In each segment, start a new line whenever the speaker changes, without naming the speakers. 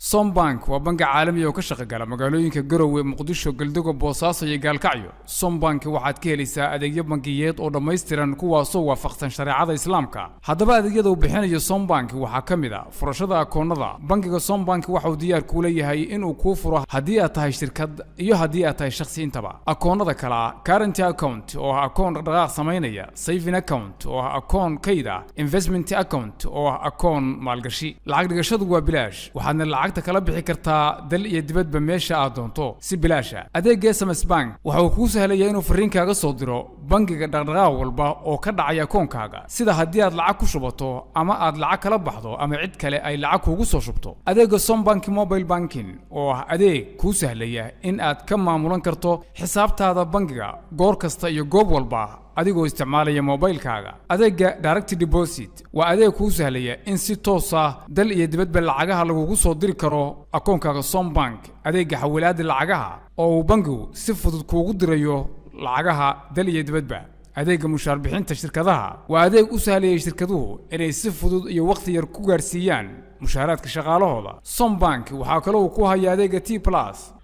Sombank waa bangi caalami oo ka shaqeeya magaalooyinka Garowe, Muqdisho, Galdogo, Boosaaso iyo Gaalkacyo. Sombank waxaad ka helaysaa adeegyo bangiyeed oo dhammaystiran kuwaas oo waafaqsan shariicada Islaamka. Haddaba adeegyada uu bixinayo Sombank waxaa ka mid ah furashada akoonnada. Bangiga Sombank waxa uu diyaar ku leeyahay in uu kuu furo haddii aad tahay shirkad iyo haddii aad tahay shakhsi intaba. Akoonnada kala current account oo ah akoon dhaqdhaqaaq sameynaya, saving account oo ah akoon kayd ah, investment account oo ah akoon maalgashi. Lacag dhigashadu waa bilaash. Waxaadna lacagta kala bixi kartaa dal iyo dibadba meesha aad doonto si bilaash ah. Adeegga SMS Bank waxa uu kuu sahlayaa inuu fariin kaaga soo diro bangiga dhaqdhaqaaq walba oo ka dhacaya akoonkaaga, sida haddii aad lacag ku shubato ama aad lacag kala baxdo ama cid kale ay lacag kuugu soo shubto. Adeegga Sombank Mobile Banking oo ah adeeg kuu sahlaya in aad ka maamulan karto xisaabtaada bangiga goor kasta iyo goob walba adigoo isticmaalaya mobilkaaga. Adeegga Direct Deposit waa adeeg kuu sahlaya in si toos ah dal iyo dibadba lacagaha lagugu soo diri karo akoonkaaga Sombank. Adeegga xawilaadda lacagaha oo uu bangigu si fudud kuugu dirayo lacagaha dal iyo dibadba. Adeegga mushaar bixinta shirkadaha waa adeeg u sahlaya shirkaduhu inay si fudud iyo waqti yar ku gaarsiiyaan mushaaraadka shaqaalahooda. Sombank waxa kale oo ku haya adeegga T+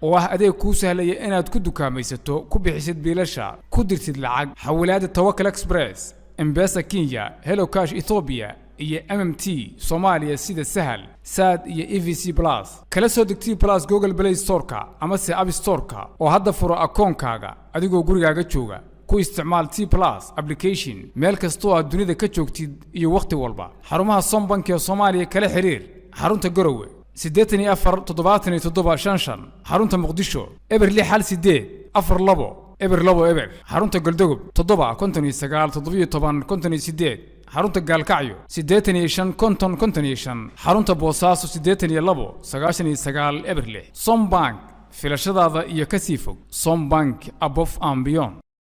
oo ah adeeg kuu sahlaya inaad ku dukaamaysato, ku bixisid biilasha, ku dirtid lacag, xawilaadda Tawakkal Express, M-Pesa Kenya, Hello Cash Ethiopia iyo MMT Soomaaliya sida Sahal, Sad iyo EVC+. Kala soo deg T+ Google Play Store-ka ama App Store-ka oo hadda furo akoonkaaga adigoo gurigaaga jooga. Ku isticmaal T+ application meel kasta oo aad dunida ka joogtid iyo waqti walba. Xarumaha Sombank ee Soomaaliya kala xiriir xarunta Garowe 847755, xarunta Muqdisho 061842 xarunta Galdogob 7591758, xarunta Gaalkacyo 8555, xarunta Boosaaso 829906. Sombank filashadaada iyo ka sii fog. Sombank above and beyond.